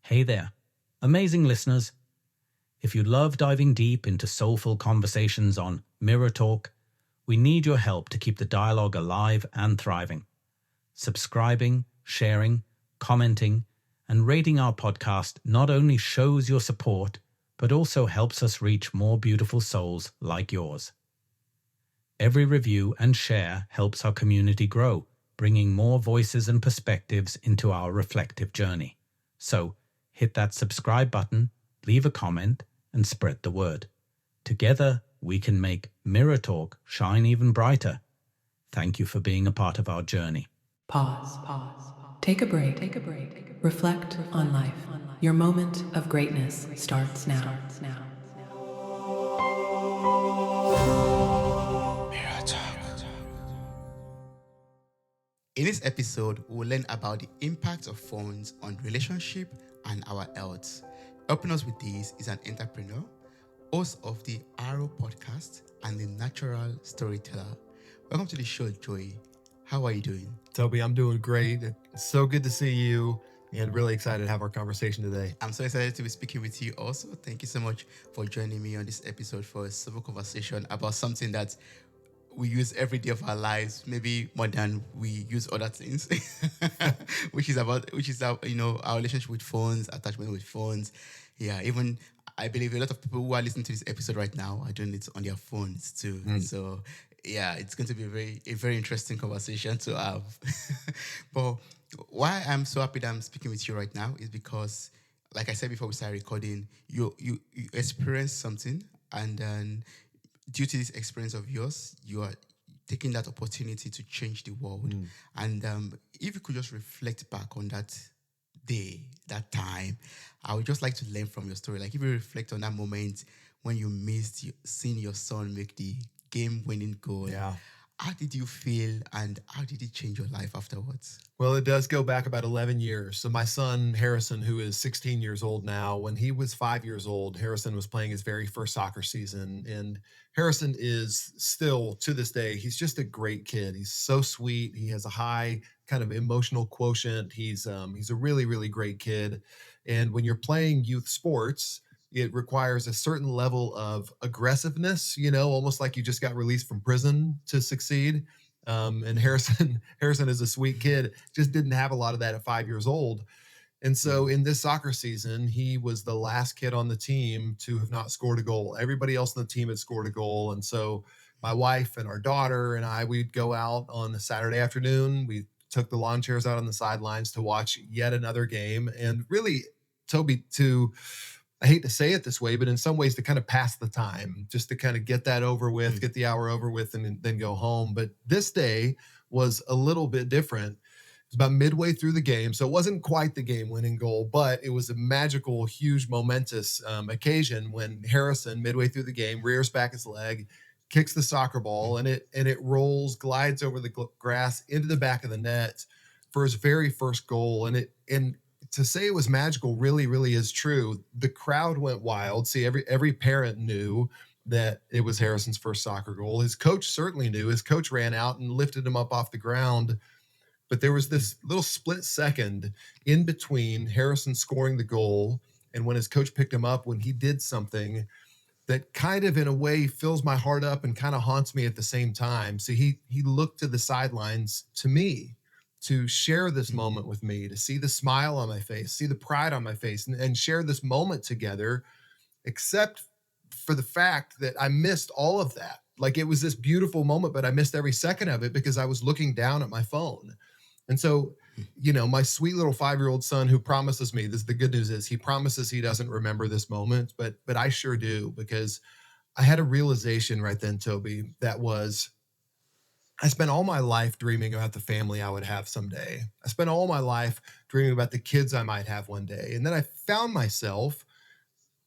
Hey there, amazing listeners. If you love diving deep into soulful conversations on Mirror Talk, we need your help to keep the dialogue alive and thriving. Subscribing, sharing, commenting, and rating our podcast not only shows your support, but also helps us reach more beautiful souls like yours. Every review and share helps our community grow, bringing more voices and perspectives into our reflective journey. So, hit that subscribe button, leave a comment, and spread the word. Together, we can make Mirror Talk shine even brighter. Thank you for being a part of our journey. Pause. Take a break. Reflect on life. Your moment of greatness starts now. In this episode, we'll learn about the impact of phones on relationship and our health. Helping us with this is an entrepreneur, host of the Auro podcast, and the natural storyteller. Welcome to the show, Joey. How are you doing? Toby, I'm doing great. It's so good to see you and really excited to have our conversation today. I'm so excited to be speaking with you also. Thank you so much for joining me on this episode for a civil conversation about something that we use every day of our lives, maybe more than we use other things, which is our relationship with phones, attachment with phones. Yeah, even I believe a lot of people who are listening to this episode right now are doing it on their phones too. So yeah, it's going to be a very interesting conversation to have. But why I'm so happy that I'm speaking with you right now is because, like I said before we started recording, you experienced something, and then due to this experience of yours, you are taking that opportunity to change the world. And if you could just reflect back on that day, that time, I would just like to learn from your story. Like if you reflect on that moment when you missed seeing your son make the game-winning goal. Yeah. How did you feel, and how did it change your life afterwards? Well, it does go back about 11 years. So my son, Harrison, who is 16 years old now, when he was 5 years old, Harrison was playing his very first soccer season. And Harrison is still, to this day, he's just a great kid. He's so sweet. He has a high kind of emotional quotient. He's a really, really great kid. And when you're playing youth sports, it requires a certain level of aggressiveness, almost like you just got released from prison to succeed. And Harrison is a sweet kid, just didn't have a lot of that at 5 years old. And so in this soccer season, he was the last kid on the team to have not scored a goal. Everybody else on the team had scored a goal. And so my wife and our daughter and I, we'd go out on a Saturday afternoon. We took the lawn chairs out on the sidelines to watch yet another game. And really, Toby, I hate to say it this way, but in some ways to kind of pass the time, just to kind of get that over with, get the hour over with, and then go home. But this day was a little bit different. It was about midway through the game, so it wasn't quite the game-winning goal, but it was a magical, huge, momentous occasion when Harrison, midway through the game, rears back his leg, kicks the soccer ball, and it rolls, glides over the grass into the back of the net for his very first goal. And to say it was magical really, really is true. The crowd went wild. See, every parent knew that it was Harrison's first soccer goal. His coach certainly knew. His coach ran out and lifted him up off the ground. But there was this little split second in between Harrison scoring the goal and when his coach picked him up, when he did something that kind of, in a way, fills my heart up and kind of haunts me at the same time. So he looked to the sidelines to me, to share this moment with me, to see the smile on my face, see the pride on my face, and share this moment together, except for the fact that I missed all of that. Like, it was this beautiful moment, but I missed every second of it because I was looking down at my phone. And so, my sweet little 5-year-old son, who promises me this, the good news is he promises he doesn't remember this moment, but I sure do, because I had a realization right then, Toby, that was, I spent all my life dreaming about the family I would have someday. I spent all my life dreaming about the kids I might have one day. And then I found myself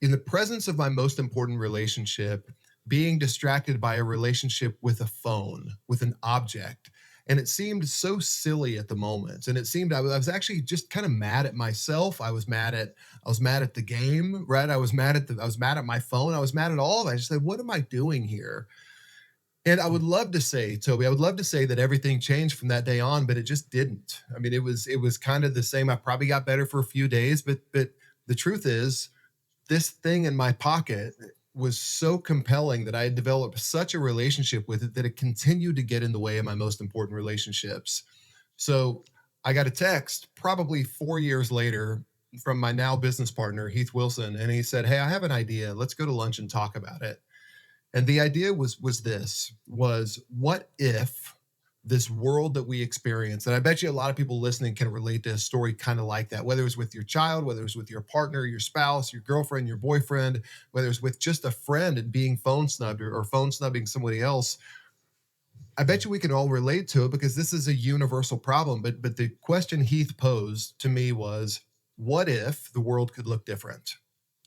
in the presence of my most important relationship being distracted by a relationship with a phone, with an object. And it seemed so silly at the moment. And it seemed I was actually just kind of mad at myself. I was mad at the game, right? I was mad at my phone. I was mad at all of it. I just said, what am I doing here? And I would love to say, Toby, that everything changed from that day on, but it just didn't. I mean, it was kind of the same. I probably got better for a few days, but the truth is, this thing in my pocket was so compelling that I had developed such a relationship with it that it continued to get in the way of my most important relationships. So I got a text probably 4 years later from my now business partner, Heath Wilson, and he said, "Hey, I have an idea. Let's go to lunch and talk about it." And the idea was what if this world that we experience, and I bet you a lot of people listening can relate to a story kind of like that, whether it's with your child, whether it's with your partner, your spouse, your girlfriend, your boyfriend, whether it's with just a friend and being phone snubbed or phone snubbing somebody else. I bet you we can all relate to it because this is a universal problem. But the question Heath posed to me was, what if the world could look different?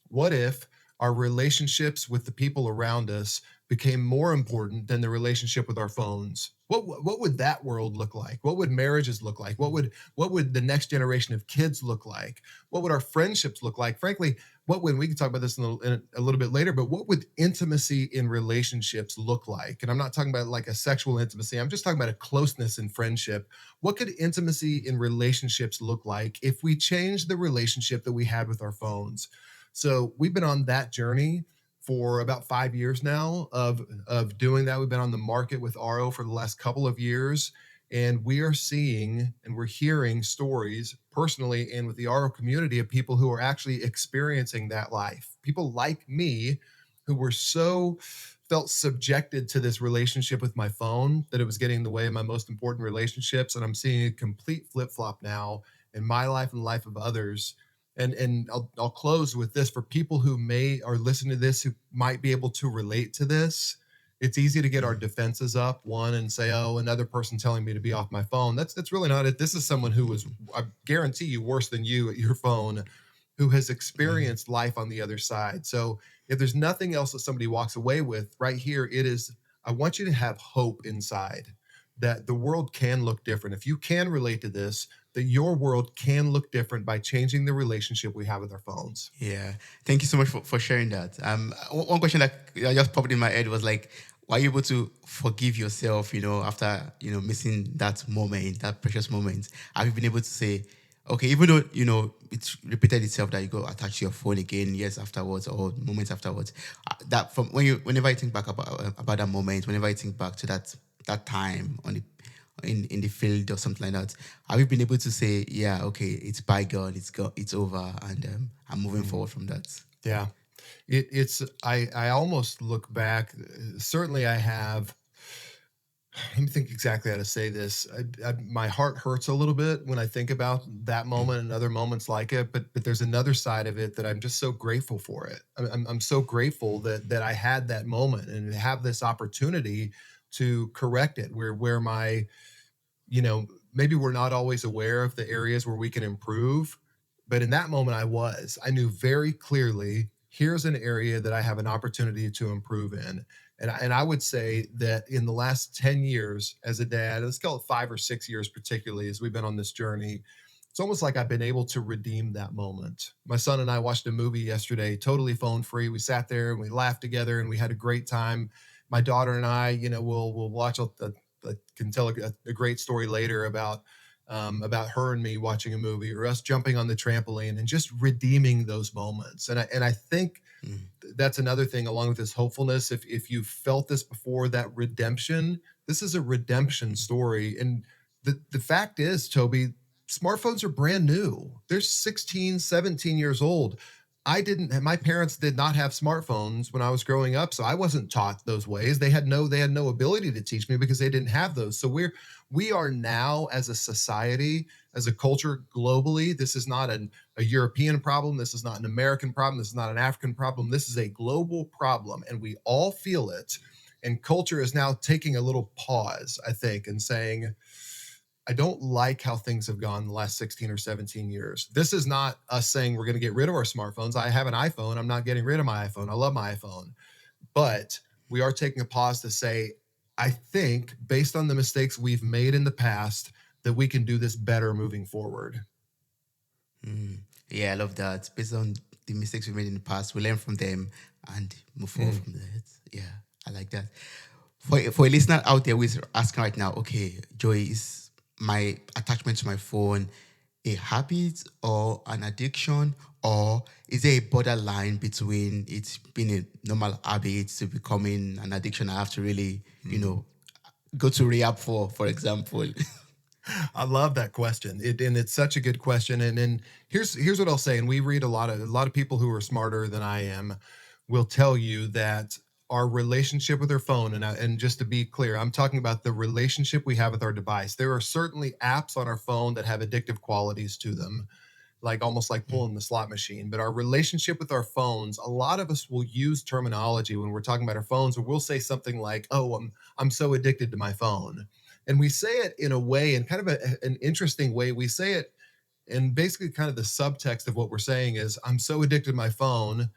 What if our relationships with the people around us became more important than the relationship with our phones? What would that world look like? What would marriages look like? What would the next generation of kids look like? What would our friendships look like? Frankly, what would we can talk about this in a little bit later, but what would intimacy in relationships look like? And I'm not talking about like a sexual intimacy. I'm just talking about a closeness in friendship. What could intimacy in relationships look like if we changed the relationship that we had with our phones? So we've been on that journey for about 5 years now of doing that. We've been on the market with Auro for the last couple of years, and we are seeing and we're hearing stories personally and with the Auro community of people who are actually experiencing that life. People like me who were so felt subjected to this relationship with my phone that it was getting in the way of my most important relationships. And I'm seeing a complete flip flop now in my life and the life of others. And I'll close with this for people who may are listening to this who might be able to relate to this. It's easy to get our defenses up, one, and say, "Oh, another person telling me to be off my phone." That's really not it. This is someone who was, I guarantee you, worse than you at your phone, who has experienced life on the other side. So if there's nothing else that somebody walks away with right here, it is, I want you to have hope inside that the world can look different. If you can relate to this, that your world can look different by changing the relationship we have with our phones. Yeah. Thank you so much for sharing that. One question that just popped in my head was like, were you able to forgive yourself, after, missing that moment, that precious moment? Have you been able to say, okay, even though, it's repeated itself that you go attach your phone again years afterwards or moments afterwards, that from whenever I think back about that moment, whenever I think back to that time in the field or something like that, have you been able to say, yeah, okay, it's bygone, it's over, and I'm moving forward from that? Yeah. I almost look back. Certainly I have. Let me think exactly how to say this. My heart hurts a little bit when I think about that moment and other moments like it. But there's another side of it that I'm just so grateful for it. I'm so grateful that I had that moment and have this opportunity to correct it. Where my, maybe we're not always aware of the areas where we can improve, but in that moment I knew very clearly, here's an area that I have an opportunity to improve in. And I would say that in the last 10 years as a dad, let's call it 5 or 6 years, particularly as we've been on this journey, it's almost like I've been able to redeem that moment. My son and I watched a movie yesterday, totally phone free. We sat there and we laughed together and we had a great time. My daughter and I, we'll watch I can tell a great story later about her and me watching a movie or us jumping on the trampoline and just redeeming those moments. And I think that's another thing along with this hopefulness. If you've felt this before, that redemption, this is a redemption story. And the fact is, Toby, smartphones are brand new. They're 16, 17 years old. My parents did not have smartphones when I was growing up, so I wasn't taught those ways. They had no ability to teach me because they didn't have those. So we are now, as a society, as a culture globally, this is not a European problem. This is not an American problem. This is not an African problem. This is a global problem, and we all feel it. And culture is now taking a little pause, I think, and saying, I don't like how things have gone the last 16 or 17 years. This is not us saying we're going to get rid of our smartphones. I have an iPhone. I'm not getting rid of my iPhone. I love my iPhone. But we are taking a pause to say, I think based on the mistakes we've made in the past, that we can do this better moving forward. Yeah, I love that. Based on the mistakes we made in the past, we learn from them and move forward from that. Yeah, I like that. For a listener out there who is asking right now, okay, Joey, is my attachment to my phone a habit or an addiction, or is there a borderline between it being a normal habit to becoming an addiction? I have to really, go to rehab for example. I love that question. And it's such a good question. And here's what I'll say. And we read a lot of people who are smarter than I am will tell you that our relationship with our phone, and just to be clear, I'm talking about the relationship we have with our device. There are certainly apps on our phone that have addictive qualities to them, like almost like pulling the slot machine. But our relationship with our phones, a lot of us will use terminology when we're talking about our phones, or we'll say something like, "Oh, I'm so addicted to my phone," and we say it in a way, in kind of an interesting way. We say it, and basically, kind of the subtext of what we're saying is, "I'm so addicted to my phone."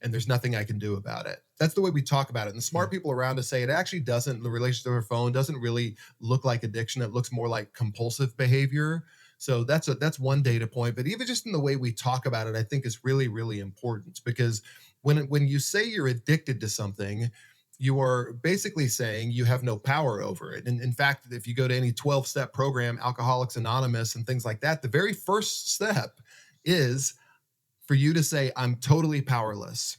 And there's nothing I can do about it. That's the way we talk about it. And the smart people around us say it actually doesn't, the relationship with our phone doesn't really look like addiction. It looks more like compulsive behavior. So that's one data point. But even just in the way we talk about it, I think is really, really important, because when you say you're addicted to something, you are basically saying you have no power over it. And in fact, if you go to any 12-step program, Alcoholics Anonymous and things like that, the very first step is for you to say, I'm totally powerless.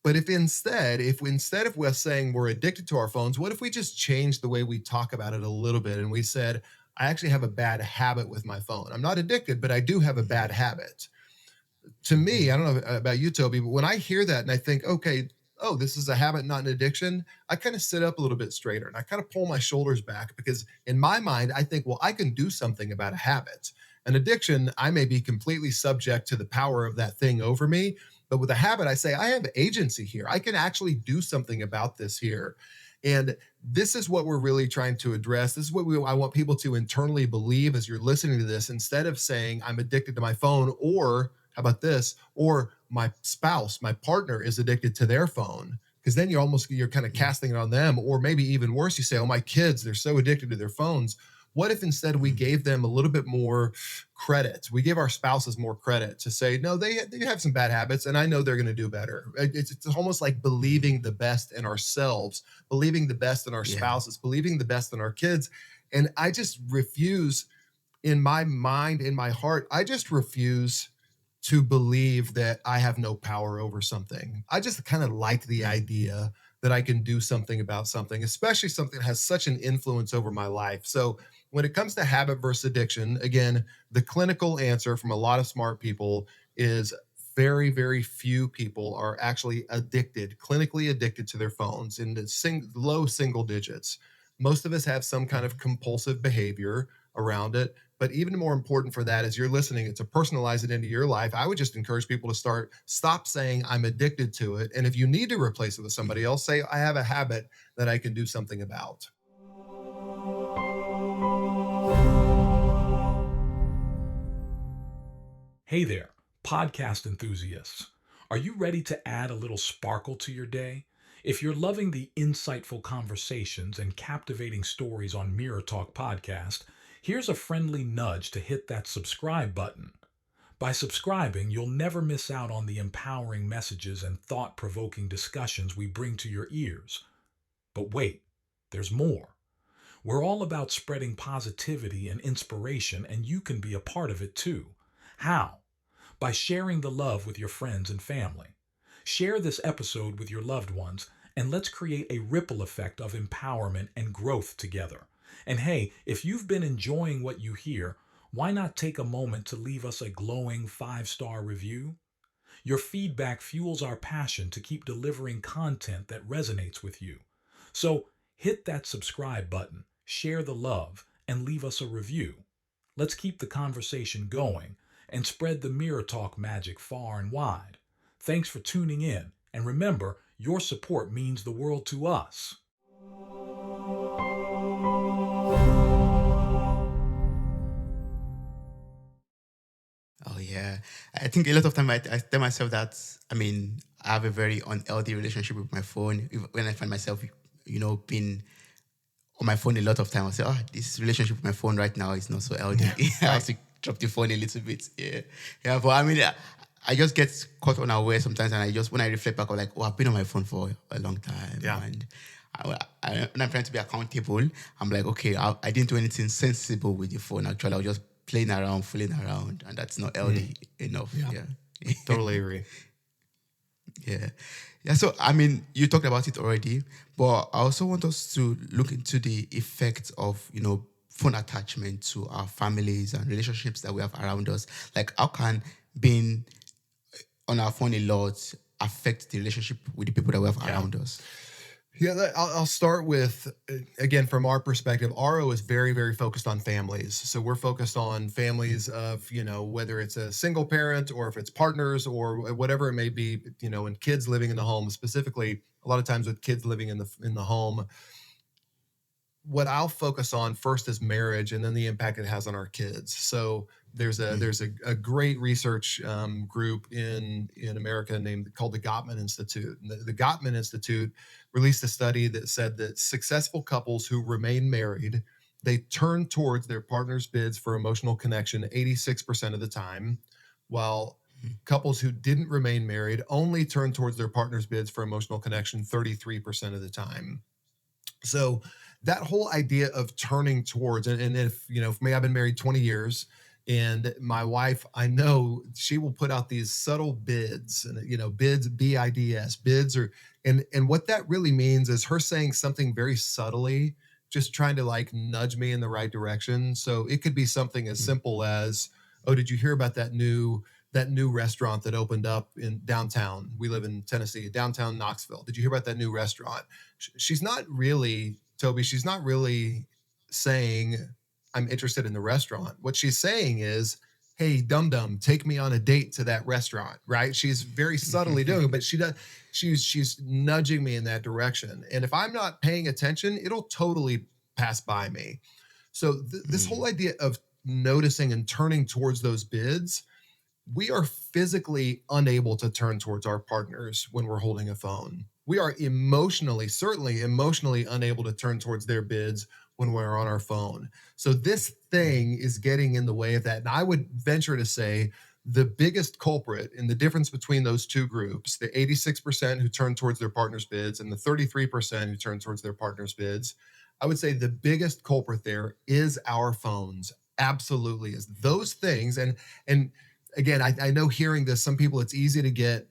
But if instead of us saying we're addicted to our phones, what if we just changed the way we talk about it a little bit, and we said, I actually have a bad habit with my phone. I'm not addicted, but I do have a bad habit. To me, I don't know about you, Toby, but when I hear that and I think, okay, oh, this is a habit, not an addiction, I kind of sit up a little bit straighter and I kind of pull my shoulders back, because in my mind, I think, well, I can do something about a habit. An addiction, I may be completely subject to the power of that thing over me. But with a habit, I say, I have agency here. I can actually do something about this here. And this is what we're really trying to address. This is what I want people to internally believe as you're listening to this, instead of saying, I'm addicted to my phone, or how about this? Or my spouse, my partner is addicted to their phone. Because then you're kind of casting it on them. Or maybe even worse, you say, oh, my kids, they're so addicted to their phones. What if instead we gave them a little bit more credit? We give our spouses more credit to say, no, they have some bad habits, and I know they're going to do better. It's almost like believing the best in ourselves, believing the best in our Yeah. spouses, believing the best in our kids. And I just refuse, in my mind, in my heart, I just refuse to believe that I have no power over something. I just kind of like the idea that I can do something about something, especially something that has such an influence over my life. So when it comes to habit versus addiction, again, the clinical answer from a lot of smart people is very, very few people are actually addicted, clinically addicted to their phones, in the low single digits. Most of us have some kind of compulsive behavior around it. But even more important for that, as you're listening, it's to personalize it into your life. I would just encourage people to stop saying I'm addicted to it. And if you need to replace it with somebody else, say I have a habit that I can do something about. Hey there, podcast enthusiasts. Are you ready to add a little sparkle to your day? If you're loving the insightful conversations and captivating stories on Mirror Talk Podcast, here's a friendly nudge to hit that subscribe button. By subscribing, you'll never miss out on the empowering messages and thought provoking discussions we bring to your ears. But wait, there's more. We're all about spreading positivity and inspiration, and you can be a part of it too. How? By sharing the love with your friends and family. Share this episode with your loved ones, and let's create a ripple effect of empowerment and growth together. And hey, if you've been enjoying what you hear, why not take a moment to leave us a glowing 5-star review? Your feedback fuels our passion to keep delivering content that resonates with you. So hit that subscribe button, share the love, and leave us a review. Let's keep the conversation going and spread the Mirror Talk magic far and wide. Thanks for tuning in, and remember, your support means the world to us. Oh yeah, I think a lot of time I tell myself that, I have a very unhealthy relationship with my phone. When I find myself, being on my phone a lot of time, I say, oh, this relationship with my phone right now is not so healthy. I have to drop the phone a little bit. Yeah. But I just get caught unaware sometimes, and when I reflect back, I'm like, oh, I've been on my phone for a long time. Yeah. And when I'm trying to be accountable, I'm like, okay, I didn't do anything sensible with the phone. Actually, I was just playing around, fooling around, and that's not healthy enough. Yeah. Yeah. Totally agree. Yeah. Yeah. So, I mean, you talked about it already, but I also want us to look into the effect of, phone attachment to our families and relationships that we have around us. Like, how can being on our phone a lot affect the relationship with the people that we have around us? Yeah, I'll start with, again, from our perspective, Auro is very, very focused on families. So we're focused on families of, whether it's a single parent or if it's partners or whatever it may be, and kids living in the home, specifically a lot of times with kids living in the home. What I'll focus on first is marriage and then the impact it has on our kids. So there's a great research group in America called the Gottman Institute. And the Gottman Institute released a study that said that successful couples who remain married, they turn towards their partner's bids for emotional connection 86% of the time, while couples who didn't remain married only turn towards their partner's bids for emotional connection 33% of the time. So that whole idea of turning towards, and if, for me, I've been married 20 years, and my wife, I know she will put out these subtle bids, and, bids, BIDS, bids, and what that really means is her saying something very subtly, just trying to like nudge me in the right direction. So it could be something as simple as, oh, did you hear about that new restaurant that opened up in downtown? We live in Tennessee, downtown Knoxville. Did you hear about that new restaurant? She's not really, Toby, she's not really saying, I'm interested in the restaurant. What she's saying is, hey, dum-dum, take me on a date to that restaurant, right? She's very subtly doing it, but she's nudging me in that direction. And if I'm not paying attention, it'll totally pass by me. So this whole idea of noticing and turning towards those bids, we are physically unable to turn towards our partners when we're holding a phone. We are certainly emotionally unable to turn towards their bids when we're on our phone. So this thing is getting in the way of that. And I would venture to say the biggest culprit in the difference between those two groups, the 86% who turn towards their partner's bids and the 33% who turn towards their partner's bids, I would say the biggest culprit there is our phones. Absolutely is those things. And again, I know hearing this, some people, it's easy to get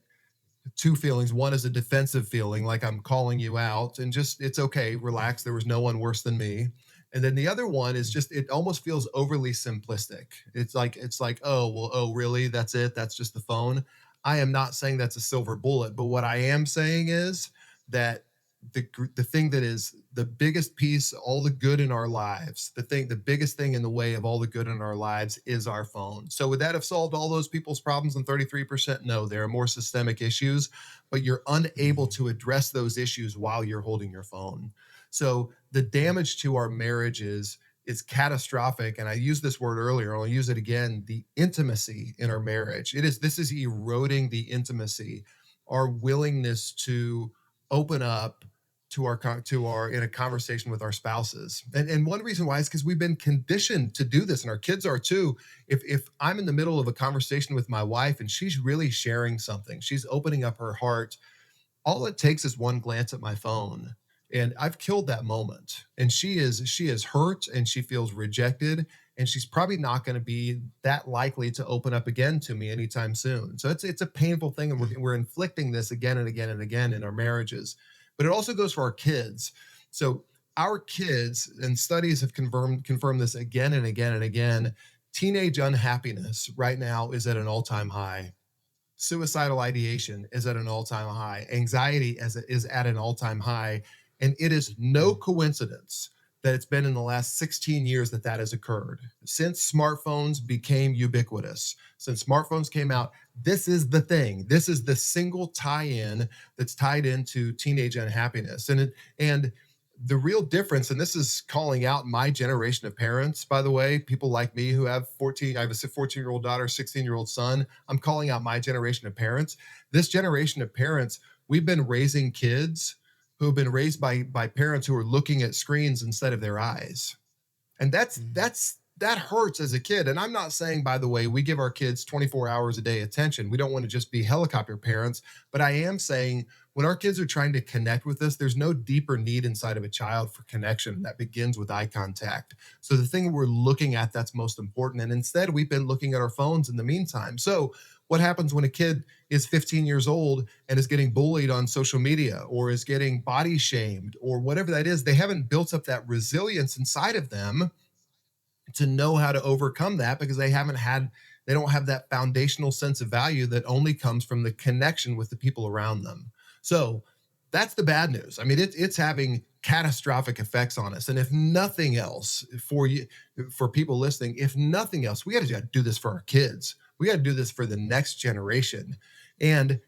two feelings. One is a defensive feeling, like I'm calling you out, and just, it's okay, relax. There was no one worse than me. And then the other one is just, it almost feels overly simplistic. It's like, oh, really? That's it? That's just the phone? I am not saying that's a silver bullet, but what I am saying is that the thing that is the biggest piece, all the good in our lives, the biggest thing in the way of all the good in our lives is our phone. So would that have solved all those people's problems in 33%? No, there are more systemic issues, but you're unable to address those issues while you're holding your phone. So the damage to our marriages is catastrophic. And I used this word earlier, I'll use it again, the intimacy in our marriage. This is eroding the intimacy, our willingness to open up to our in a conversation with our spouses. And one reason why is because we've been conditioned to do this, and our kids are too. If I'm in the middle of a conversation with my wife and she's really sharing something, she's opening up her heart, all it takes is one glance at my phone and I've killed that moment. And she is hurt and she feels rejected, and she's probably not going to be that likely to open up again to me anytime soon. So it's a painful thing, and we're inflicting this again and again and again in our marriages. But it also goes for our kids. So our kids, and studies have confirmed this again and again and again, teenage unhappiness right now is at an all-time high. Suicidal ideation is at an all-time high. Anxiety is at an all-time high. And it is no coincidence that it's been in the last 16 years that has occurred. Since smartphones became ubiquitous, since smartphones came out, this is the thing. This is the single tie-in that's tied into teenage unhappiness. And the real difference, and this is calling out my generation of parents, by the way, people like me who have I have a 14-year-old daughter, 16-year-old son. I'm calling out my generation of parents. This generation of parents, we've been raising kids who have been raised by parents who are looking at screens instead of their eyes. And that's that hurts as a kid. And I'm not saying, by the way, we give our kids 24 hours a day attention. We don't want to just be helicopter parents, but I am saying when our kids are trying to connect with us, there's no deeper need inside of a child for connection that begins with eye contact. So the thing we're looking at that's most important. And instead, we've been looking at our phones in the meantime. So what happens when a kid is 15 years old and is getting bullied on social media or is getting body shamed or whatever that is? They haven't built up that resilience inside of them to know how to overcome that because they don't have that foundational sense of value that only comes from the connection with the people around them. So that's the bad news. I mean, it's having catastrophic effects on us. And if nothing else, for you, for people listening, if nothing else, we got to do this for our kids. We got to do this for the next generation. And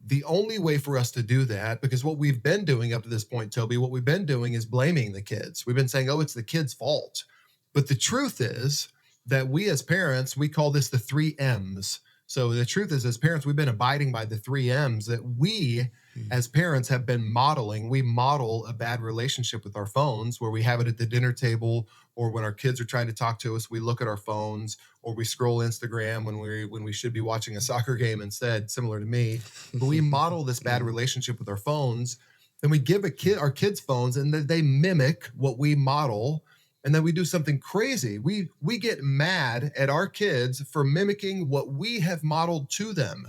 the only way for us to do that, because what we've been doing up to this point, Toby, what we've been doing is blaming the kids. We've been saying, oh, it's the kids' fault. But the truth is that we as parents, we call this the 3 M's. So the truth is, as parents, we've been abiding by the 3 M's that we as parents have been modeling. We model a bad relationship with our phones where we have it at the dinner table, or when our kids are trying to talk to us, we look at our phones, or we scroll Instagram when we should be watching a soccer game instead, similar to me. But we model this bad relationship with our phones, and we give our kids phones, and they mimic what we model. And then we do something crazy. We get mad at our kids for mimicking what we have modeled to them.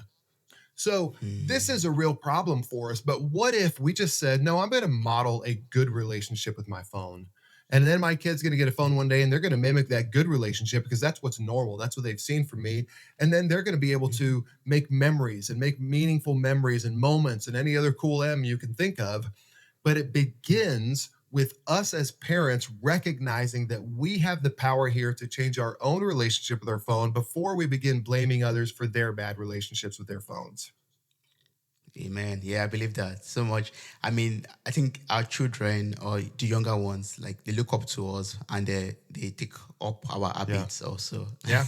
So this is a real problem for us. But what if we just said, no, I'm going to model a good relationship with my phone. And then my kid's going to get a phone one day and they're going to mimic that good relationship because that's what's normal. That's what they've seen from me. And then they're going to be able to make memories and make meaningful memories and moments and any other cool M you can think of. But it begins with us as parents recognizing that we have the power here to change our own relationship with our phone before we begin blaming others for their bad relationships with their phones. Amen. Yeah, I believe that so much. I mean, I think our children or the younger ones, like they look up to us and they take up our habits also. Yeah.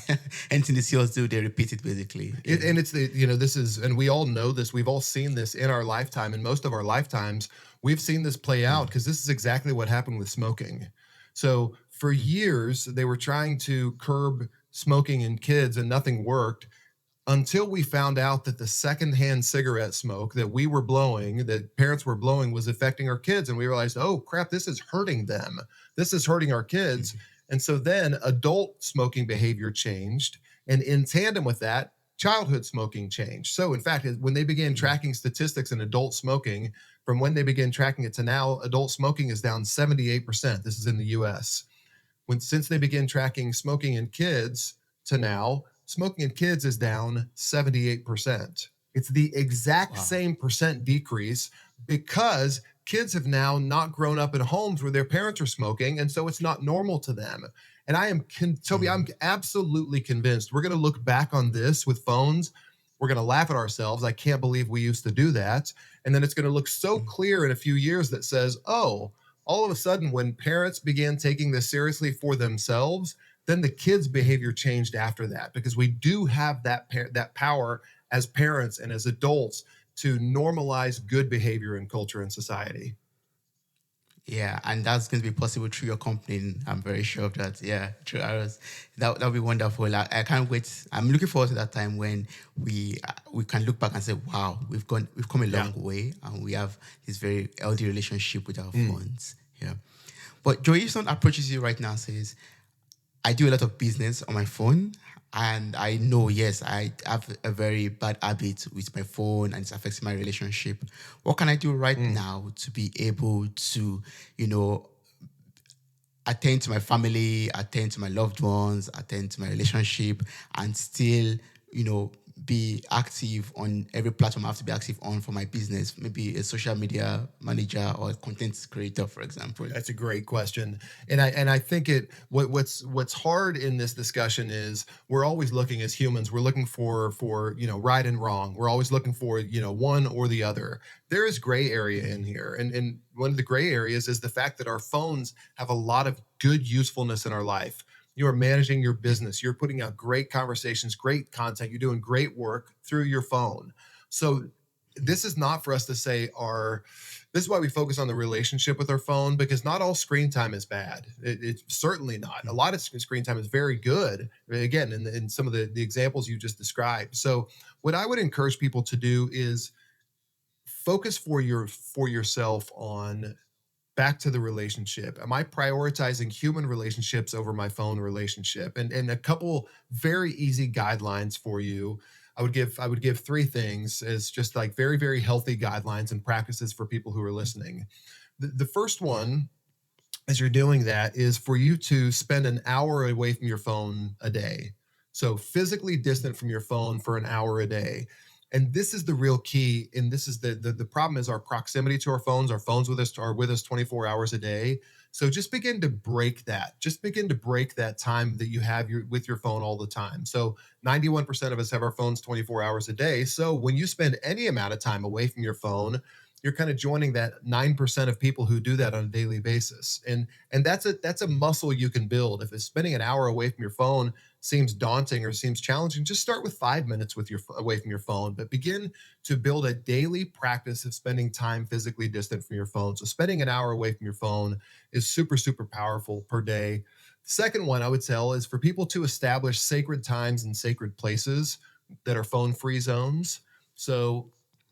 Anything they see us do, they repeat it basically. And it's this is, and we all know this, we've all seen this in our lifetime, in most of our lifetimes, we've seen this play out because this is exactly what happened with smoking. So for years, they were trying to curb smoking in kids and nothing worked until we found out that the secondhand cigarette smoke that we were blowing, that parents were blowing, was affecting our kids. And we realized, oh crap, this is hurting them. This is hurting our kids. And so then adult smoking behavior changed. And in tandem with that, childhood smoking changed. So in fact, when they began tracking statistics in adult smoking, from when they began tracking it to now, adult smoking is down 78%. This is in the US. Since they began tracking smoking in kids to now, smoking in kids is down 78%. It's the exact same percent decrease because kids have now not grown up in homes where their parents are smoking, and so it's not normal to them. And Toby, I'm absolutely convinced we're going to look back on this with phones. We're going to laugh at ourselves. I can't believe we used to do that. And then it's going to look so clear in a few years that says, oh, all of a sudden when parents began taking this seriously for themselves, then the kids' behavior changed after that, because we do have that power as parents and as adults to normalize good behavior in culture and society. Yeah, and that's going to be possible through your company. I'm very sure of that. Yeah, through ours. That'll be wonderful. I can't wait. I'm looking forward to that time when we can look back and say, wow, we've come a long way, and we have this very healthy relationship with our phones. Yeah. But Joey, if someone approaches you right now and says, I do a lot of business on my phone, and I know, yes, I have a very bad habit with my phone and it's affecting my relationship. What can I do right now to be able to, attend to my family, attend to my loved ones, attend to my relationship, and still, be active on every platform I have to be active on for my business, maybe a social media manager or a content creator, for example? That's a great question. And I think what's hard in this discussion is we're always looking as humans, we're looking for right and wrong. We're always looking for, one or the other. There is gray area in here. And one of the gray areas is the fact that our phones have a lot of good usefulness in our life. You are managing your business. You're putting out great conversations, great content. You're doing great work through your phone. So this is not for us to say this is why we focus on the relationship with our phone, because not all screen time is bad. It's certainly not. A lot of screen time is very good, again, in some of the examples you just described. So what I would encourage people to do is focus for yourself on back to the relationship. Am I prioritizing human relationships over my phone relationship? And a couple very easy guidelines for you. I would give three things as just like very, very healthy guidelines and practices for people who are listening. The first one, as you're doing that, is for you to spend an hour away from your phone a day. So physically distant from your phone for an hour a day. And this is the real key. And this is the problem is our proximity to our phones. Our phones are with us 24 hours a day. So just begin to break that. Just begin to break that time that you have with your phone all the time. So 91% of us have our phones 24 hours a day. So when you spend any amount of time away from your phone, you're kind of joining that 9% of people who do that on a daily basis. And that's a muscle you can build. If it's spending an hour away from your phone seems daunting or seems challenging, just start with 5 minutes away from your phone, but begin to build a daily practice of spending time physically distant from your phone. So spending an hour away from your phone is super, super powerful per day. Second one I would tell is for people to establish sacred times and sacred places that are phone-free zones. So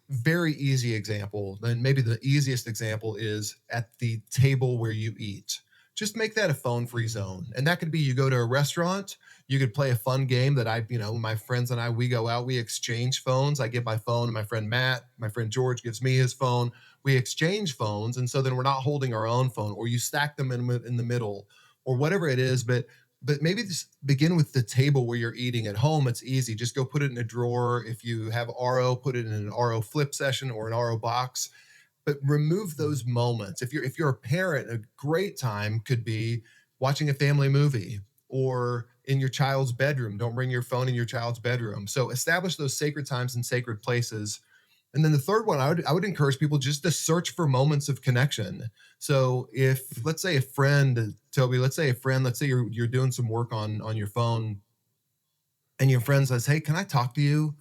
very easy example, and maybe the easiest example is at the table where you eat. Just make that a phone-free zone. And that could be you go to a restaurant, you could play a fun game that my friends and I, we go out, we exchange phones. I give my phone to my friend Matt, my friend George gives me his phone. We exchange phones. And so then we're not holding our own phone, or you stack them in the middle or whatever it is. But maybe just begin with the table where you're eating. At home, it's easy. Just go put it in a drawer. If you have Auro, put it in an Auro flip session or an Auro box. But remove those moments. If you're a parent, a great time could be watching a family movie or in your child's bedroom. Don't bring your phone in your child's bedroom. So establish those sacred times and sacred places. And then the third one, I would encourage people just to search for moments of connection. So if let's say a friend, Toby, let's say you're doing some work on your phone, and your friend says, "Hey, can I talk to you?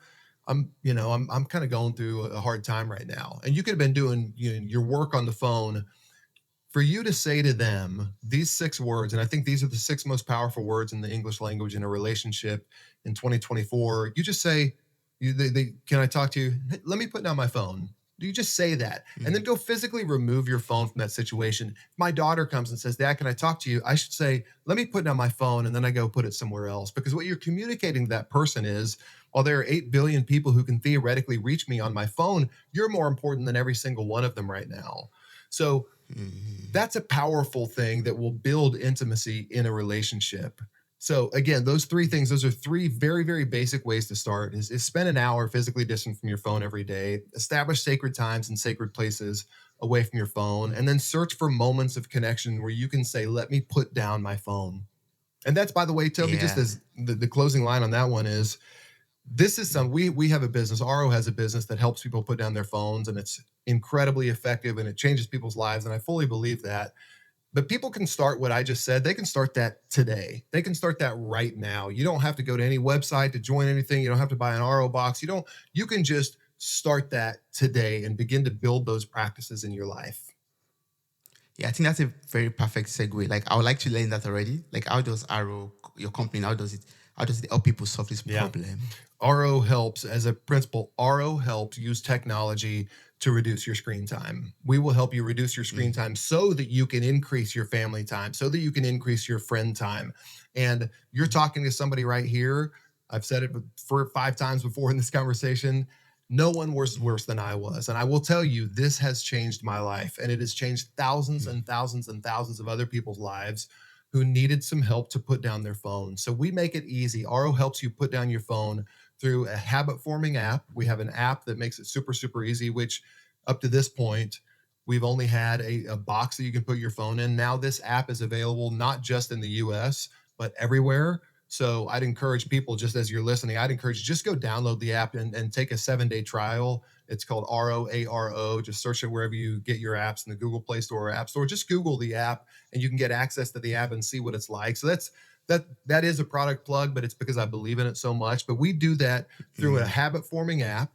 I'm kind of going through a hard time right now." And you could have been doing your work on the phone. For you to say to them these 6 words, and I think these are the 6 most powerful words in the English language in a relationship in 2024. You just say, "Can I talk to you? Hey, let me put down my phone." You just say that, and then go physically remove your phone from that situation. If my daughter comes and says, "Dad, can I talk to you?" I should say, "Let me put down my phone," and then I go put it somewhere else. Because what you're communicating to that person is, while there are 8 billion people who can theoretically reach me on my phone, you're more important than every single one of them right now. So that's a powerful thing that will build intimacy in a relationship. So again, those 3 things, those are 3 very, very basic ways to start is spend an hour physically distant from your phone every day, establish sacred times and sacred places away from your phone, and then search for moments of connection where you can say, "Let me put down my phone." And that's, by the way, Toby, just Yeah. as the closing line on that one is, this is we have a business. Aro has a business that helps people put down their phones, and it's incredibly effective and it changes people's lives. And I fully believe that. But people can start what I just said. They can start that today. They can start that right now. You don't have to go to any website to join anything. You don't have to buy an Aro box. You can just start that today and begin to build those practices in your life. Yeah, I think that's a very perfect segue. Like, I would like to learn that already. Like, how does Arrow, your company, how does it help people solve this Yeah. problem? Aro helps, as a principle, Aro helps use technology to reduce your screen time. We will help you reduce your screen time so that you can increase your family time, so that you can increase your friend time. And you're talking to somebody right here. I've said it for 5 times before in this conversation. No one was worse than I was. And I will tell you, this has changed my life, and it has changed thousands and thousands and thousands of other people's lives who needed some help to put down their phone. So we make it easy. Aro helps you put down your phone through a habit forming app. We have an app that makes it super, super easy, which up to this point, we've only had a box that you can put your phone in. Now this app is available not just in the US, but everywhere. So I'd encourage people, just as you're listening, I'd encourage you just go download the app and take a 7-day trial. It's called Aro, A-R-O. Just search it wherever you get your apps in the Google Play Store or App Store. Just Google the app and you can get access to the app and see what it's like. So that is a product plug, but it's because I believe in it so much. But we do that through a habit forming app.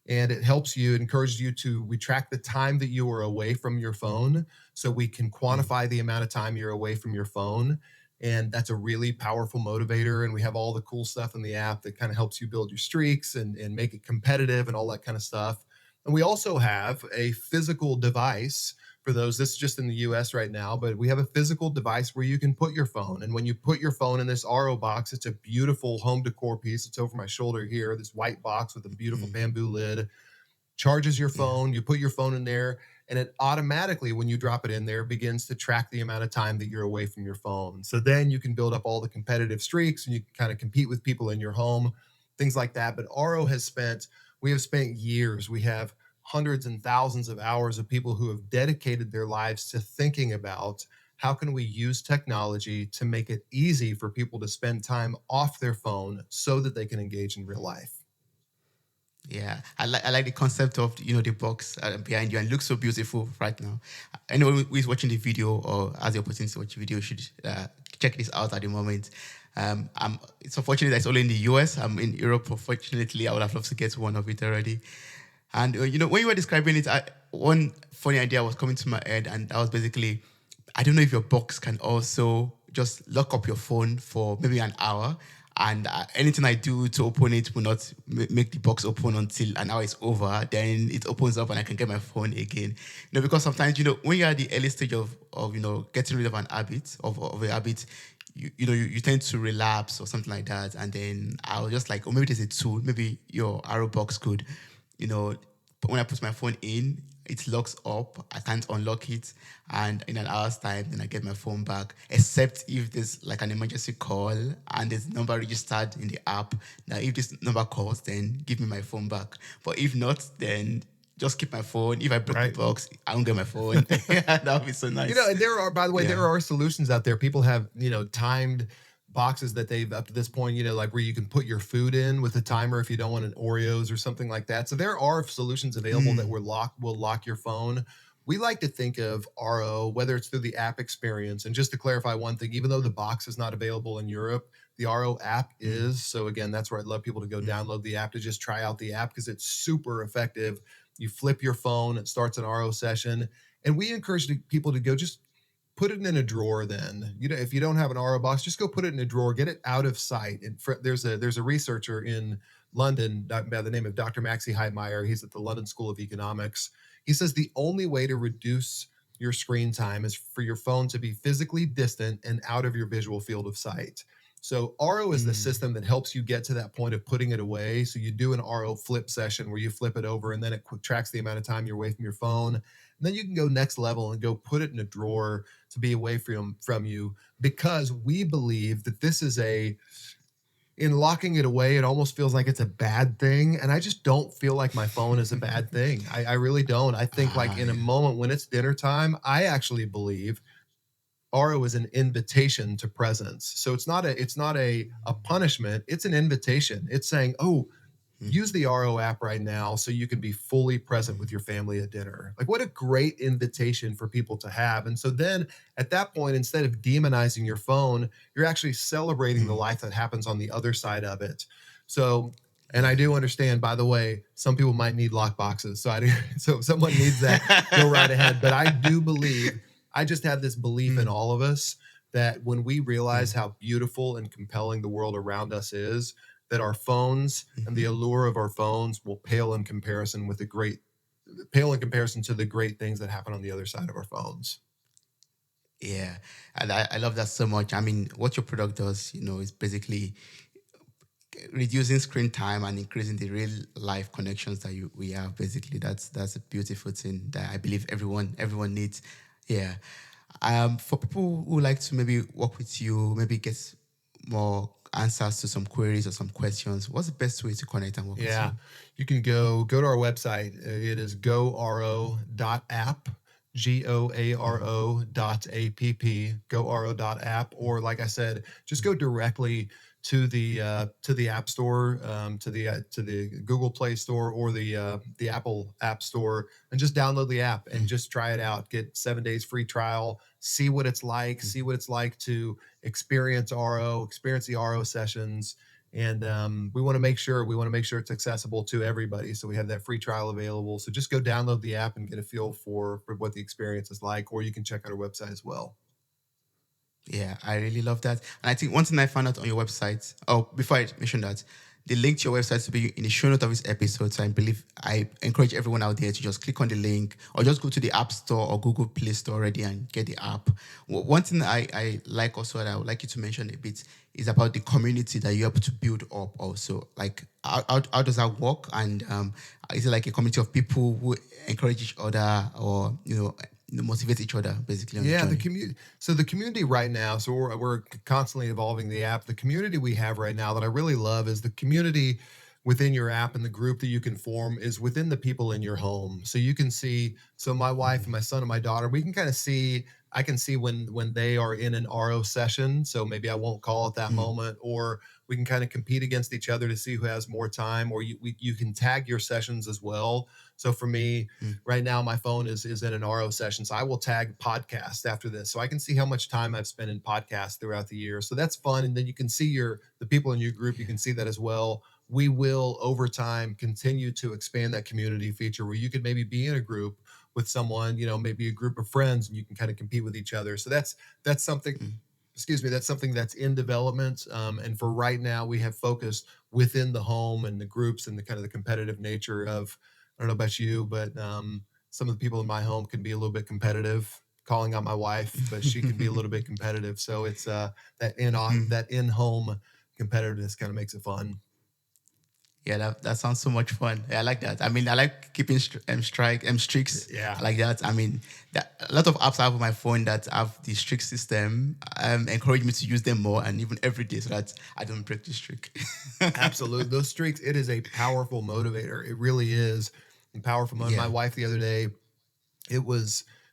and it helps you, it encourages you to, we track the time that you are away from your phone, so we can quantify the amount of time you're away from your phone. And that's a really powerful motivator. And we have all the cool stuff in the app that kind of helps you build your streaks and make it competitive and all that kind of stuff. And we also have a physical device for those. This is just in the US right now, but we have a physical device where you can put your phone. And when you put your phone in this Auro box, it's a beautiful home decor piece. It's over my shoulder here, this white box with a beautiful bamboo lid, charges your phone. You put your phone in there, and it automatically, when you drop it in there, begins to track the amount of time that you're away from your phone. So then you can build up all the competitive streaks, and you can kind of compete with people in your home, things like that. But Auro has spent, we have spent years, we have hundreds and thousands of hours of people who have dedicated their lives to thinking about how can we use technology to make it easy for people to spend time off their phone so that they can engage in real life. Yeah, I like the concept of the box behind you, and it looks so beautiful right now. Anyone who is watching the video or has the opportunity to watch the video should check this out at the moment. It's unfortunate that it's only in the US. I'm in Europe. Unfortunately, I would have loved to get one of it already. And when you were describing it, one funny idea was coming to my head, and that was basically, I don't know if your box can also just lock up your phone for maybe an hour, and anything I do to open it will not make the box open until an hour is over. Then it opens up and I can get my phone again. Because sometimes when you're at the early stage of getting rid of an habit of a habit, you tend to relapse or something like that. And then I was just like, oh, maybe there's a tool, maybe your Arrow box could, when I put my phone in, it locks up. I can't unlock it, and in an hour's time, then I get my phone back. Except if there's like an emergency call and there's a number registered in the app. Now, if this number calls, then give me my phone back. But if not, then just keep my phone. If I break the box, I don't get my phone. That would be so nice. And there are, by the way, there are solutions out there. People have, timed boxes that they've up to this point, like where you can put your food in with a timer if you don't want an Oreos or something like that. So there are solutions available that will lock your phone. We like to think of Auro, whether it's through the app experience. And just to clarify one thing, even though the box is not available in Europe, the Auro app is. So again, that's where I'd love people to go download the app to just try out the app because it's super effective. You flip your phone, it starts an Auro session. And we encourage people to go just put it in a drawer then. If you don't have an Auro box, just go put it in a drawer, get it out of sight. And there's a researcher in London by the name of Dr. Maxi Heitmeyer. He's at the London School of Economics. He says the only way to reduce your screen time is for your phone to be physically distant and out of your visual field of sight. So Auro is the system that helps you get to that point of putting it away. So you do an Auro flip session where you flip it over and then it tracks the amount of time you're away from your phone. And then you can go next level and go put it in a drawer to be away from you, because we believe that this is in locking it away, it almost feels like it's a bad thing. And I just don't feel like my phone is a bad thing. I really don't. I think like in a moment when it's dinner time, I actually believe Auro is an invitation to presence. So it's not a punishment. It's an invitation. It's saying, oh, use the Auro app right now so you can be fully present with your family at dinner. Like, what a great invitation for people to have. And so then at that point, instead of demonizing your phone, you're actually celebrating the life that happens on the other side of it. So, and I do understand, by the way, some people might need lock boxes. So if someone needs that, go right ahead. But I do believe, I just have this belief in all of us that when we realize how beautiful and compelling the world around us is, that our phones and the allure of our phones will pale in comparison to the great things that happen on the other side of our phones. Yeah, and I love that so much. I mean, what your product does, is basically reducing screen time and increasing the real life connections that we have. Basically, that's a beautiful thing that I believe everyone needs. Yeah. For people who like to maybe work with you, maybe get more answers to some queries or some questions, what's the best way to connect and work with you? You can go to our website. It is goaro.app, goaro.app, goaro.app, or like I said, just go directly to the App Store, to the Google Play Store or the Apple App Store, and just download the app and just try it out. Get 7 days free trial. See what it's like. See what it's like to experience Auro, experience the Auro sessions, And we want to make sure it's accessible to everybody. So we have that free trial available. So just go download the app and get a feel for what the experience is like, or you can check out our website as well. Yeah, I really love that. And I think one thing I found out on your website, oh, before I mention that, the link to your website to be in the show note of this episode. So I believe I encourage everyone out there to just click on the link or just go to the App Store or Google Play Store already and get the app. One thing I like also, and I would like you to mention a bit, is about the community that you're able to build up also. Like, how does that work? And is it like a community of people who encourage each other or, motivate each other basically on the Yeah, the journey? community. So the community right now. So we're constantly evolving the app. The community we have right now that I really love is the community within your app, and the group that you can form is within the people in your home. So you can see. So my wife and my son and my daughter, we can kind of see. I can see when they are in an RO session. So maybe I won't call at that moment, or we can kind of compete against each other to see who has more time. Or you can tag your sessions as well. So for me, right now, my phone is in an RO session. So I will tag podcast after this. So I can see how much time I've spent in podcasts throughout the year. So that's fun. And then you can see the people in your group, you can see that as well. We will over time continue to expand that community feature where you could maybe be in a group with someone, maybe a group of friends, and you can kind of compete with each other. So that's something, excuse me, that's something that's in development. And for right now, we have focused within the home and the groups and the kind of the competitive nature of, I don't know about you, but some of the people in my home can be a little bit competitive. Calling out my wife, but she can be a little bit competitive. So it's that in-home competitiveness kind of makes it fun. Yeah, that sounds so much fun. Yeah, I like that. I mean, I like keeping streaks. Yeah. I like that. I mean, a lot of apps I have on my phone that have the streak system encourage me to use them more and even every day so that I don't break the streak. Absolutely. Those streaks, it is a powerful motivator. It really is a powerful motivator. Yeah. My wife the other day,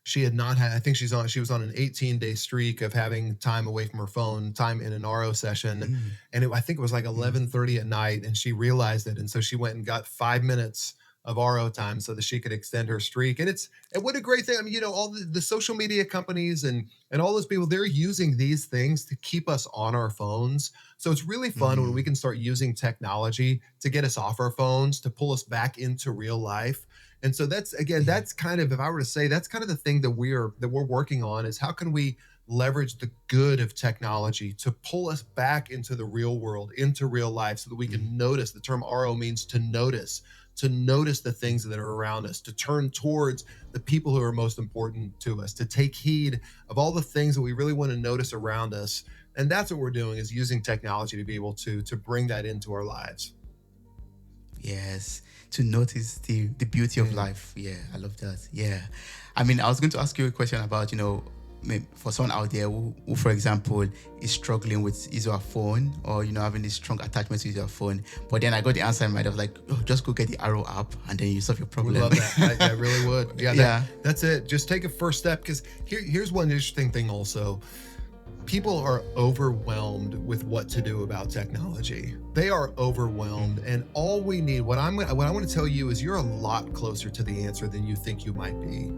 she had not had, I think she was on an 18-day streak of having time away from her phone, time in an RO session. And I think it was like 11:30 at night, and she realized it. And so she went and got 5 minutes of RO time so that she could extend her streak. And what a great thing. I mean, all the social media companies and all those people, they're using these things to keep us on our phones. So it's really fun when we can start using technology to get us off our phones, to pull us back into real life. And so that's kind of, if I were to say, that's kind of the thing that we're working on, is how can we leverage the good of technology to pull us back into the real world, into real life, so that we can notice. The term RO means to notice the things that are around us, to turn towards the people who are most important to us, to take heed of all the things that we really want to notice around us. And that's what we're doing, is using technology to be able to bring that into our lives. Yes, to notice the beauty of life. Yeah, I love that. Yeah. I mean, I was going to ask you a question about, for someone out there who, for example, is struggling with his or her phone, or, having this strong attachment to his or her phone. But then I got the answer in my mind of like, just go get the Auro app and then you solve your problem. We love that. I really would. Yeah, Yeah. That's it. Just take a first step, because here's one interesting thing also. People are overwhelmed with what to do about technology. They are overwhelmed, and all we need, what I want to tell you is, you're a lot closer to the answer than you think you might be.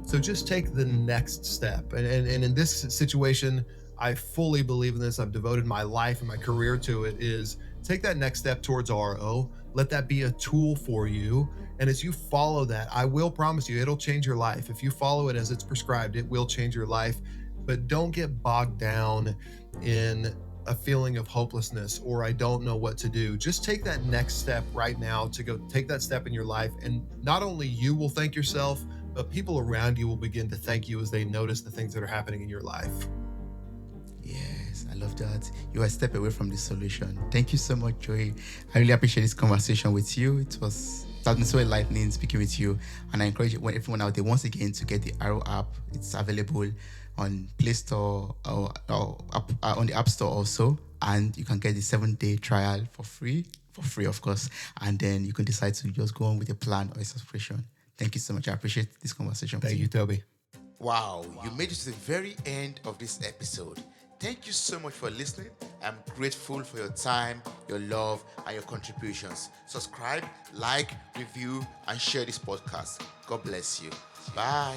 So just take the next step. And in this situation, I fully believe in this. I've devoted my life and my career to it. Is take that next step towards RO. Let that be a tool for you. And as you follow that, I will promise you, it'll change your life. If you follow it as it's prescribed, it will change your life. But don't get bogged down in a feeling of hopelessness or I don't know what to do. Just take that next step right now to go take that step in your life. And not only you will thank yourself, but people around you will begin to thank you as they notice the things that are happening in your life. Yes, I love that. You are a step away from the solution. Thank you so much, Joey. I really appreciate this conversation with you. It has been so enlightening speaking with you. And I encourage everyone out there, once again, to get the Auro app. It's available on Play Store or on the App Store also. And you can get the 7-day trial for free, of course. And then you can decide to just go on with a plan or a subscription. Thank you so much. I appreciate this conversation. Thank you, Toby. Wow, you made it to the very end of this episode. Thank you so much for listening. I'm grateful for your time, your love, and your contributions. Subscribe, like, review, and share this podcast. God bless you. Bye.